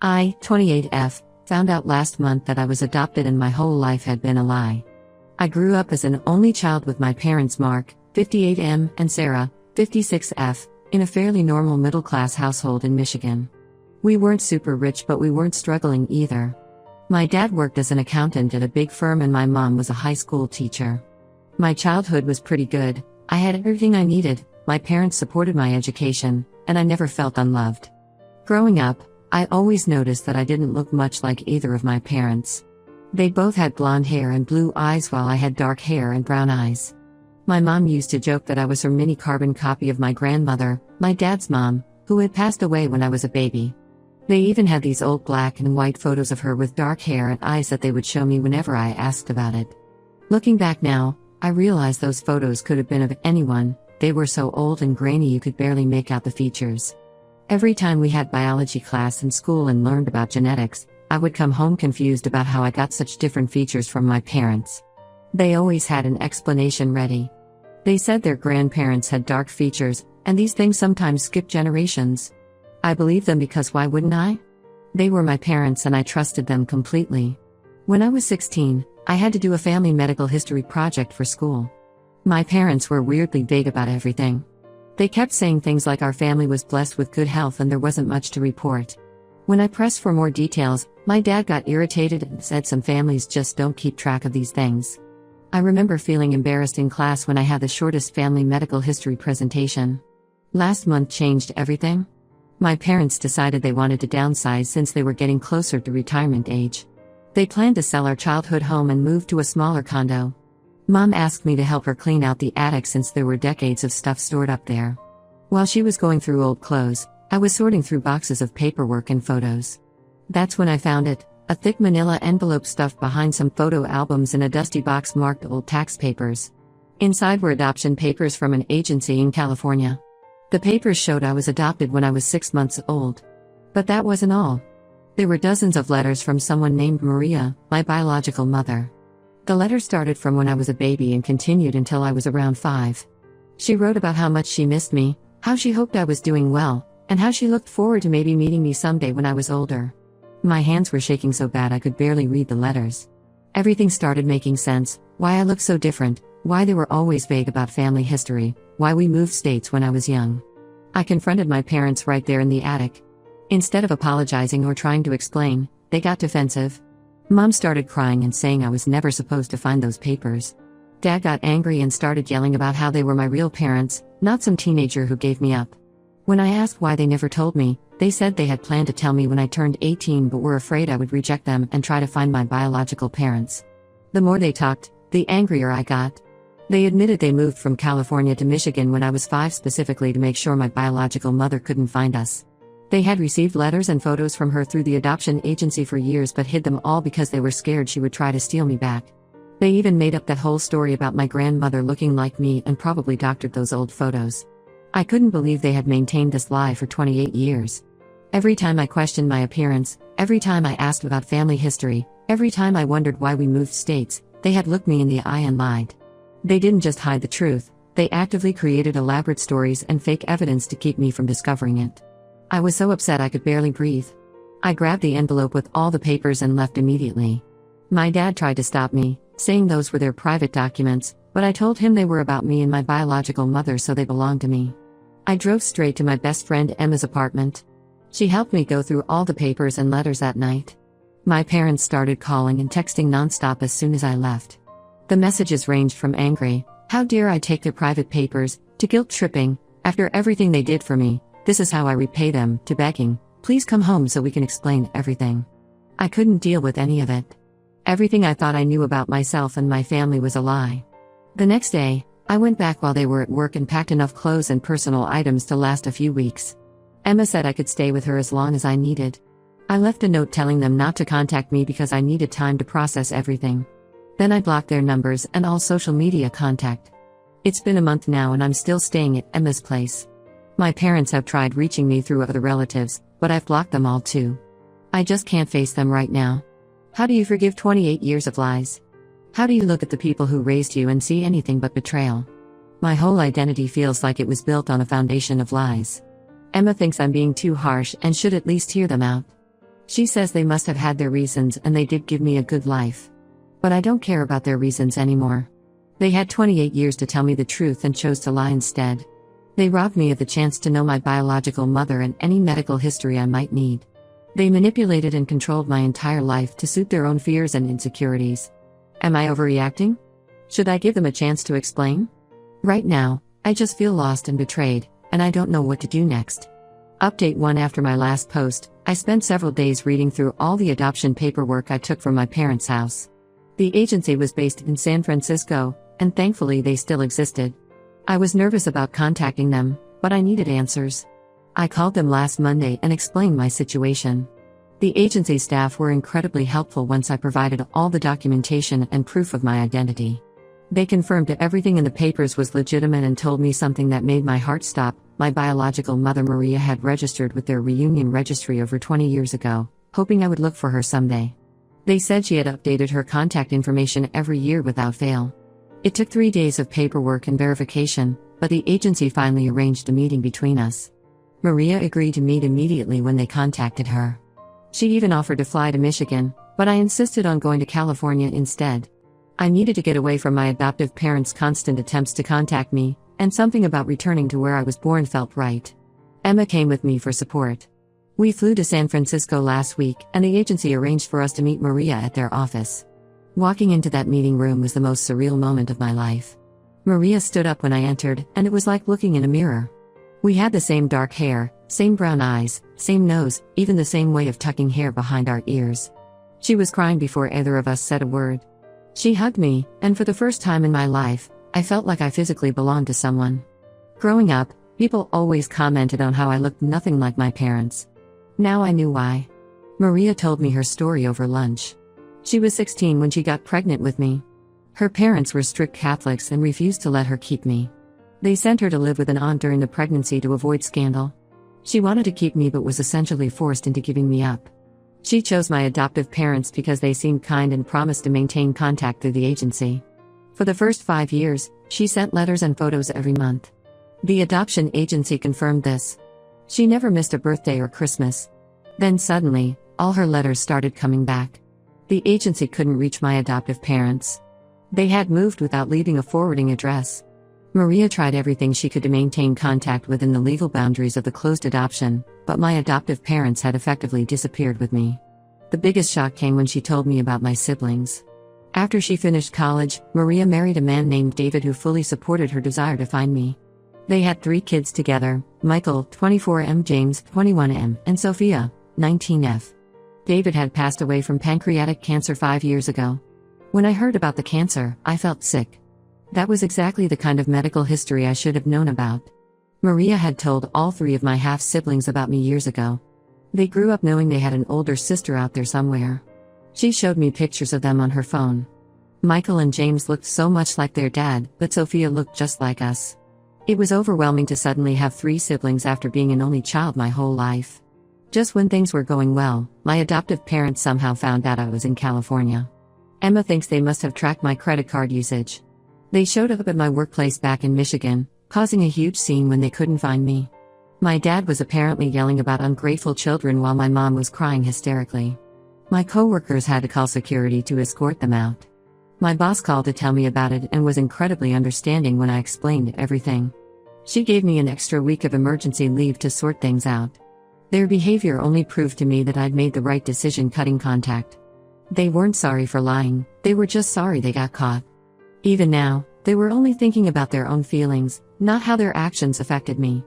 I, 28F, found out last month that I was adopted and my whole life had been a lie. I grew up as an only child with my parents Mark, 58M, and Sarah, 56F, in a fairly normal middle-class household in Michigan. We weren't super rich, but we weren't struggling either. My dad worked as an accountant at a big firm and my mom was a high school teacher. My childhood was pretty good. I had everything I needed, my parents supported my education, and I never felt unloved. Growing up, I always noticed that I didn't look much like either of my parents. They both had blonde hair and blue eyes while I had dark hair and brown eyes. My mom used to joke that I was her mini carbon copy of my grandmother, my dad's mom, who had passed away when I was a baby. They even had these old black and white photos of her with dark hair and eyes that they would show me whenever I asked about it. Looking back now, I realize those photos could have been of anyone. They were so old and grainy you could barely make out the features. Every time we had biology class in school and learned about genetics, I would come home confused about how I got such different features from my parents. They always had an explanation ready. They said their grandparents had dark features, and these things sometimes skip generations. I believed them because why wouldn't I? They were my parents and I trusted them completely. When I was 16, I had to do a family medical history project for school. My parents were weirdly vague about everything. They kept saying things like our family was blessed with good health and there wasn't much to report. When I pressed for more details, my dad got irritated and said some families just don't keep track of these things. I remember feeling embarrassed in class when I had the shortest family medical history presentation. Last month changed everything. My parents decided they wanted to downsize since they were getting closer to retirement age. They planned to sell our childhood home and move to a smaller condo. Mom asked me to help her clean out the attic since there were decades of stuff stored up there. While she was going through old clothes, I was sorting through boxes of paperwork and photos. That's when I found it, a thick manila envelope stuffed behind some photo albums in a dusty box marked old tax papers. Inside were adoption papers from an agency in California. The papers showed I was adopted when I was 6 months old. But that wasn't all. There were dozens of letters from someone named Maria, my biological mother. The letter started from when I was a baby and continued until I was around 5. She wrote about how much she missed me, how she hoped I was doing well, and how she looked forward to maybe meeting me someday when I was older. My hands were shaking so bad I could barely read the letters. Everything started making sense, why I looked so different, why they were always vague about family history, why we moved states when I was young. I confronted my parents right there in the attic. Instead of apologizing or trying to explain, they got defensive. Mom started crying and saying I was never supposed to find those papers. Dad got angry and started yelling about how they were my real parents, not some teenager who gave me up. When I asked why they never told me, they said they had planned to tell me when I turned 18 but were afraid I would reject them and try to find my biological parents. The more they talked, the angrier I got. They admitted they moved from California to Michigan when I was 5 specifically to make sure my biological mother couldn't find us. They had received letters and photos from her through the adoption agency for years but hid them all because they were scared she would try to steal me back. They even made up that whole story about my grandmother looking like me and probably doctored those old photos. I couldn't believe they had maintained this lie for 28 years. Every time I questioned my appearance, every time I asked about family history, every time I wondered why we moved states, they had looked me in the eye and lied. They didn't just hide the truth, they actively created elaborate stories and fake evidence to keep me from discovering it. I was so upset I could barely breathe. I grabbed the envelope with all the papers and left immediately. My dad tried to stop me, saying those were their private documents, but I told him they were about me and my biological mother so they belonged to me. I drove straight to my best friend Emma's apartment. She helped me go through all the papers and letters that night. My parents started calling and texting nonstop as soon as I left. The messages ranged from angry, how dare I take their private papers, to guilt-tripping, after everything they did for me, this is how I repay them, to begging, please come home so we can explain everything. I couldn't deal with any of it. Everything I thought I knew about myself and my family was a lie. The next day, I went back while they were at work and packed enough clothes and personal items to last a few weeks. Emma said I could stay with her as long as I needed. I left a note telling them not to contact me because I needed time to process everything. Then I blocked their numbers and all social media contact. It's been a month now and I'm still staying at Emma's place. My parents have tried reaching me through other relatives, but I've blocked them all too. I just can't face them right now. How do you forgive 28 years of lies? How do you look at the people who raised you and see anything but betrayal? My whole identity feels like it was built on a foundation of lies. Emma thinks I'm being too harsh and should at least hear them out. She says they must have had their reasons and they did give me a good life. But I don't care about their reasons anymore. They had 28 years to tell me the truth and chose to lie instead. They robbed me of the chance to know my biological mother and any medical history I might need. They manipulated and controlled my entire life to suit their own fears and insecurities. Am I overreacting? Should I give them a chance to explain? Right now, I just feel lost and betrayed, and I don't know what to do next. Update 1. After my last post, I spent several days reading through all the adoption paperwork I took from my parents' house. The agency was based in San Francisco, and thankfully they still existed. I was nervous about contacting them, but I needed answers. I called them last Monday and explained my situation. The agency staff were incredibly helpful once I provided all the documentation and proof of my identity. They confirmed that everything in the papers was legitimate and told me something that made my heart stop. My biological mother Maria had registered with their reunion registry over 20 years ago, hoping I would look for her someday. They said she had updated her contact information every year without fail. It took 3 days of paperwork and verification, but the agency finally arranged a meeting between us. Maria agreed to meet immediately when they contacted her. She even offered to fly to Michigan, but I insisted on going to California instead. I needed to get away from my adoptive parents' constant attempts to contact me, and something about returning to where I was born felt right. Emma came with me for support. We flew to San Francisco last week, and the agency arranged for us to meet Maria at their office. Walking into that meeting room was the most surreal moment of my life. Maria stood up when I entered, and it was like looking in a mirror. We had the same dark hair, same brown eyes, same nose, even the same way of tucking hair behind our ears. She was crying before either of us said a word. She hugged me, and for the first time in my life, I felt like I physically belonged to someone. Growing up, people always commented on how I looked nothing like my parents. Now I knew why. Maria told me her story over lunch. She was 16 when she got pregnant with me. Her parents were strict Catholics and refused to let her keep me. They sent her to live with an aunt during the pregnancy to avoid scandal. She wanted to keep me but was essentially forced into giving me up. She chose my adoptive parents because they seemed kind and promised to maintain contact through the agency. For the first 5 years, she sent letters and photos every month. The adoption agency confirmed this. She never missed a birthday or Christmas. Then suddenly, all her letters started coming back. The agency couldn't reach my adoptive parents. They had moved without leaving a forwarding address. Maria tried everything she could to maintain contact within the legal boundaries of the closed adoption, but my adoptive parents had effectively disappeared with me. The biggest shock came when she told me about my siblings. After she finished college, Maria married a man named David who fully supported her desire to find me. They had 3 kids together, Michael, 24M, James, 21M, and Sophia, 19F. David had passed away from pancreatic cancer 5 years ago. When I heard about the cancer, I felt sick. That was exactly the kind of medical history I should have known about. Maria had told all 3 of my half-siblings about me years ago. They grew up knowing they had an older sister out there somewhere. She showed me pictures of them on her phone. Michael and James looked so much like their dad, but Sophia looked just like us. It was overwhelming to suddenly have 3 siblings after being an only child my whole life. Just when things were going well, my adoptive parents somehow found out I was in California. Emma thinks they must have tracked my credit card usage. They showed up at my workplace back in Michigan, causing a huge scene when they couldn't find me. My dad was apparently yelling about ungrateful children while my mom was crying hysterically. My coworkers had to call security to escort them out. My boss called to tell me about it and was incredibly understanding when I explained everything. She gave me an extra week of emergency leave to sort things out. Their behavior only proved to me that I'd made the right decision cutting contact. They weren't sorry for lying, they were just sorry they got caught. Even now, they were only thinking about their own feelings, not how their actions affected me.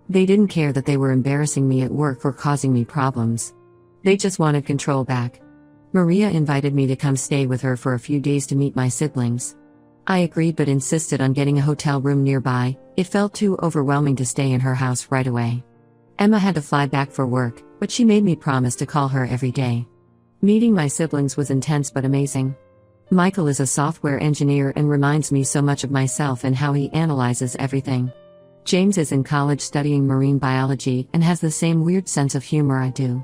They didn't care that they were embarrassing me at work or causing me problems. They just wanted control back. Maria invited me to come stay with her for a few days to meet my siblings. I agreed but insisted on getting a hotel room nearby. It felt too overwhelming to stay in her house right away. Emma had to fly back for work, but she made me promise to call her every day. Meeting my siblings was intense but amazing. Michael is a software engineer and reminds me so much of myself and how he analyzes everything. James is in college studying marine biology and has the same weird sense of humor I do.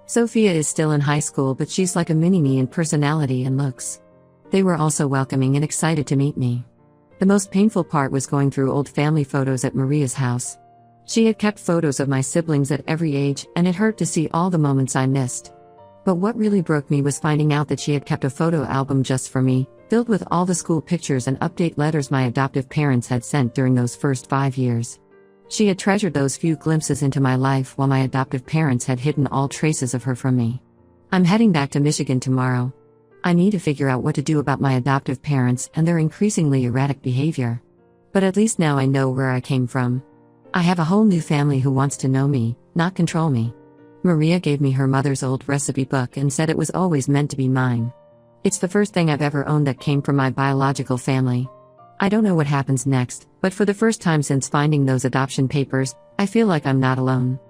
Sophia is still in high school but she's like a mini-me in personality and looks. They were also welcoming and excited to meet me. The most painful part was going through old family photos at Maria's house. She had kept photos of my siblings at every age and it hurt to see all the moments I missed. But what really broke me was finding out that she had kept a photo album just for me, filled with all the school pictures and update letters my adoptive parents had sent during those first 5 years. She had treasured those few glimpses into my life while my adoptive parents had hidden all traces of her from me. I'm heading back to Michigan tomorrow. I need to figure out what to do about my adoptive parents and their increasingly erratic behavior. But at least now I know where I came from. I have a whole new family who wants to know me, not control me. Maria gave me her mother's old recipe book and said it was always meant to be mine. It's the first thing I've ever owned that came from my biological family. I don't know what happens next, but for the first time since finding those adoption papers, I feel like I'm not alone.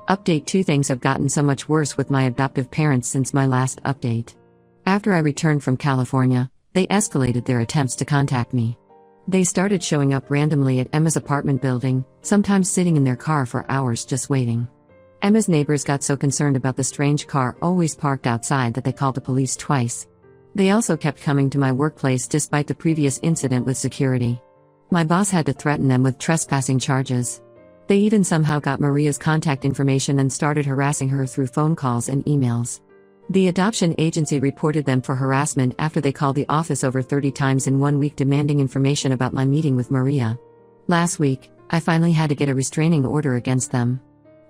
Update 2: Things have gotten so much worse with my adoptive parents since my last update. After I returned from California, they escalated their attempts to contact me. They started showing up randomly at Emma's apartment building, sometimes sitting in their car for hours just waiting. Emma's neighbors got so concerned about the strange car always parked outside that they called the police twice. They also kept coming to my workplace despite the previous incident with security. My boss had to threaten them with trespassing charges. They even somehow got Maria's contact information and started harassing her through phone calls and emails. The adoption agency reported them for harassment after they called the office over 30 times in 1 week demanding information about my meeting with Maria. Last week, I finally had to get a restraining order against them.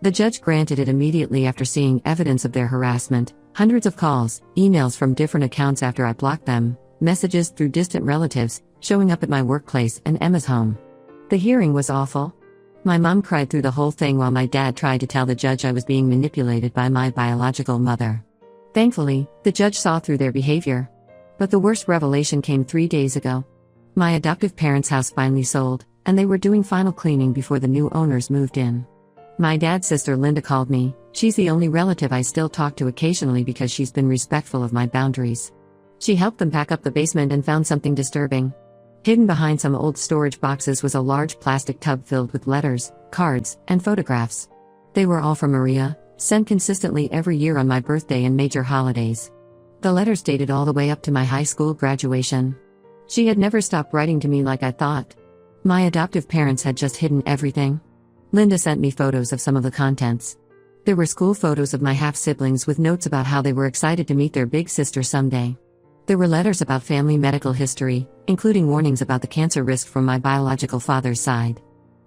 The judge granted it immediately after seeing evidence of their harassment, hundreds of calls, emails from different accounts after I blocked them, messages through distant relatives, showing up at my workplace and Emma's home. The hearing was awful. My mom cried through the whole thing while my dad tried to tell the judge I was being manipulated by my biological mother. Thankfully, the judge saw through their behavior. But the worst revelation came 3 days ago. My adoptive parents' house finally sold, and they were doing final cleaning before the new owners moved in. My dad's sister Linda called me. She's the only relative I still talk to occasionally because she's been respectful of my boundaries. She helped them pack up the basement and found something disturbing. Hidden behind some old storage boxes was a large plastic tub filled with letters, cards, and photographs. They were all from Maria, sent consistently every year on my birthday and major holidays. The letters dated all the way up to my high school graduation. She had never stopped writing to me like I thought. My adoptive parents had just hidden everything. Linda sent me photos of some of the contents. There were school photos of my half-siblings with notes about how they were excited to meet their big sister someday. There were letters about family medical history, including warnings about the cancer risk from my biological father's side.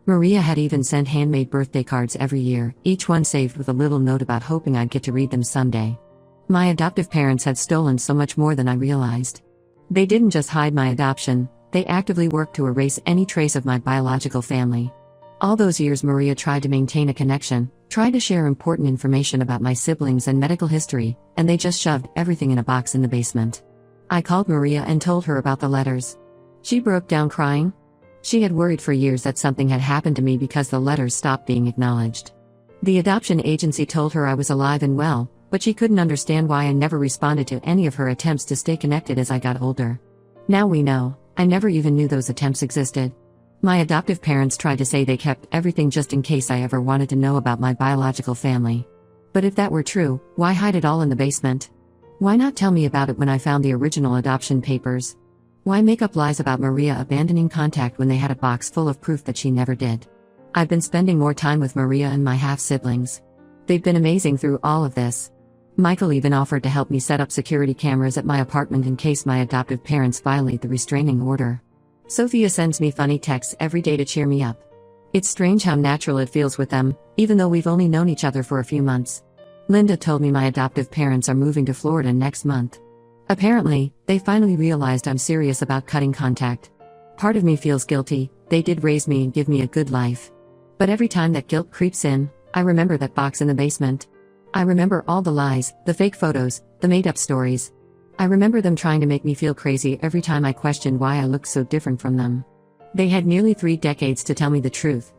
Maria had even sent handmade birthday cards every year, each one saved with a little note about hoping I'd get to read them someday. My adoptive parents had stolen so much more than I realized. They didn't just hide my adoption, they actively worked to erase any trace of my biological family. All those years Maria tried to maintain a connection, tried to share important information about my siblings and medical history, and they just shoved everything in a box in the basement. I called Maria and told her about the letters. She broke down crying. She had worried for years that something had happened to me because the letters stopped being acknowledged. The adoption agency told her I was alive and well, but she couldn't understand why I never responded to any of her attempts to stay connected as I got older. Now we know, I never even knew those attempts existed. My adoptive parents tried to say they kept everything just in case I ever wanted to know about my biological family. But if that were true, why hide it all in the basement? Why not tell me about it when I found the original adoption papers? Why make up lies about Maria abandoning contact when they had a box full of proof that she never did? I've been spending more time with Maria and my half-siblings. They've been amazing through all of this. Michael even offered to help me set up security cameras at my apartment in case my adoptive parents violate the restraining order. Sophia sends me funny texts every day to cheer me up. It's strange how natural it feels with them, even though we've only known each other for a few months. Linda told me my adoptive parents are moving to Florida next month. Apparently, they finally realized I'm serious about cutting contact. Part of me feels guilty, they did raise me and give me a good life. But every time that guilt creeps in, I remember that box in the basement. I remember all the lies, the fake photos, the made-up stories. I remember them trying to make me feel crazy every time I questioned why I looked so different from them. They had nearly 3 decades to tell me the truth.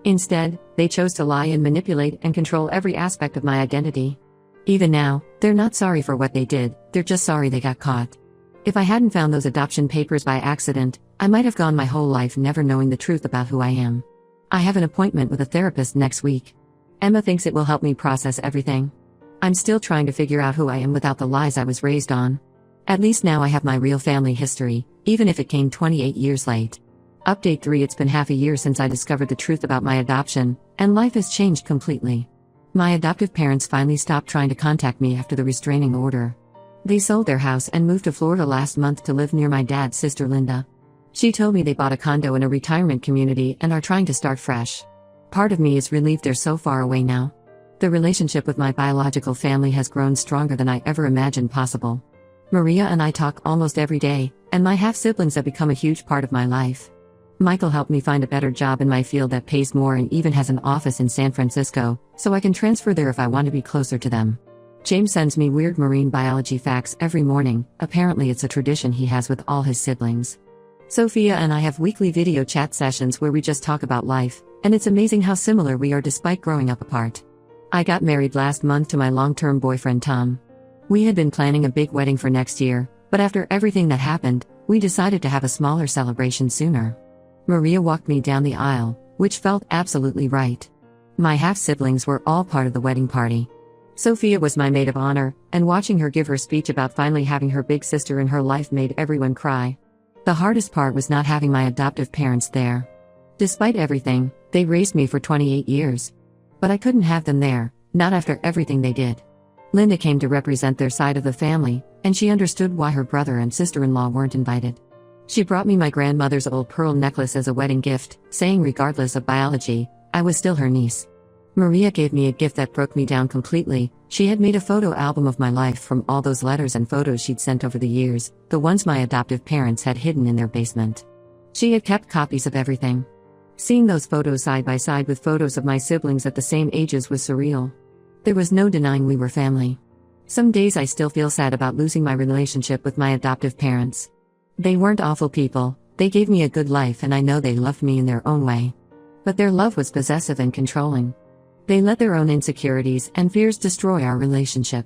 Instead, they chose to lie and manipulate and control every aspect of my identity. Even now, they're not sorry for what they did, they're just sorry they got caught. If I hadn't found those adoption papers by accident, I might have gone my whole life never knowing the truth about who I am. I have an appointment with a therapist next week. Emma thinks it will help me process everything. I'm still trying to figure out who I am without the lies I was raised on. At least now I have my real family history, even if it came 28 years late. Update 3: It's been half a year since I discovered the truth about my adoption, and life has changed completely. My adoptive parents finally stopped trying to contact me after the restraining order. They sold their house and moved to Florida last month to live near my dad's sister Linda. She told me they bought a condo in a retirement community and are trying to start fresh. Part of me is relieved they're so far away now. The relationship with my biological family has grown stronger than I ever imagined possible. Maria and I talk almost every day, and my half-siblings have become a huge part of my life. Michael helped me find a better job in my field that pays more and even has an office in San Francisco, so I can transfer there if I want to be closer to them. James sends me weird marine biology facts every morning. Apparently it's a tradition he has with all his siblings. Sophia and I have weekly video chat sessions where we just talk about life, and it's amazing how similar we are despite growing up apart. I got married last month to my long-term boyfriend Tom. We had been planning a big wedding for next year, but after everything that happened, we decided to have a smaller celebration sooner. Maria walked me down the aisle, which felt absolutely right. My half-siblings were all part of the wedding party. Sophia was my maid of honor, and watching her give her speech about finally having her big sister in her life made everyone cry. The hardest part was not having my adoptive parents there. Despite everything, they raised me for 28 years. But I couldn't have them there, not after everything they did. Linda came to represent their side of the family, and she understood why her brother and sister-in-law weren't invited. She brought me my grandmother's old pearl necklace as a wedding gift, saying regardless of biology, I was still her niece. Maria gave me a gift that broke me down completely. She had made a photo album of my life from all those letters and photos she'd sent over the years, the ones my adoptive parents had hidden in their basement. She had kept copies of everything. Seeing those photos side by side with photos of my siblings at the same ages was surreal. There was no denying we were family. Some days I still feel sad about losing my relationship with my adoptive parents. They weren't awful people, they gave me a good life and I know they loved me in their own way. But their love was possessive and controlling. They let their own insecurities and fears destroy our relationship.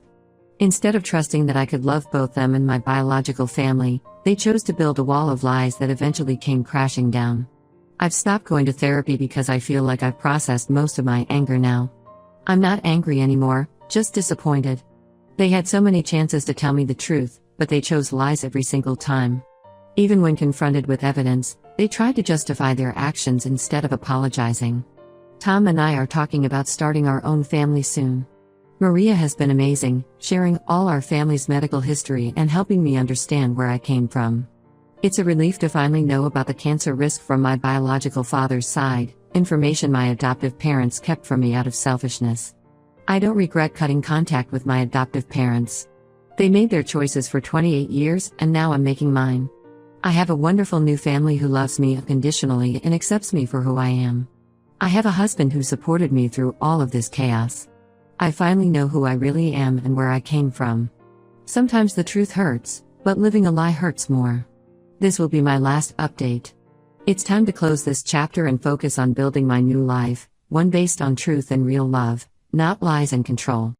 Instead of trusting that I could love both them and my biological family, they chose to build a wall of lies that eventually came crashing down. I've stopped going to therapy because I feel like I've processed most of my anger now. I'm not angry anymore, just disappointed. They had so many chances to tell me the truth, but they chose lies every single time. Even when confronted with evidence, they tried to justify their actions instead of apologizing. Tom and I are talking about starting our own family soon. Maria has been amazing, sharing all our family's medical history and helping me understand where I came from. It's a relief to finally know about the cancer risk from my biological father's side, information my adoptive parents kept from me out of selfishness. I don't regret cutting contact with my adoptive parents. They made their choices for 28 years and now I'm making mine. I have a wonderful new family who loves me unconditionally and accepts me for who I am. I have a husband who supported me through all of this chaos. I finally know who I really am and where I came from. Sometimes the truth hurts, but living a lie hurts more. This will be my last update. It's time to close this chapter and focus on building my new life, one based on truth and real love, not lies and control.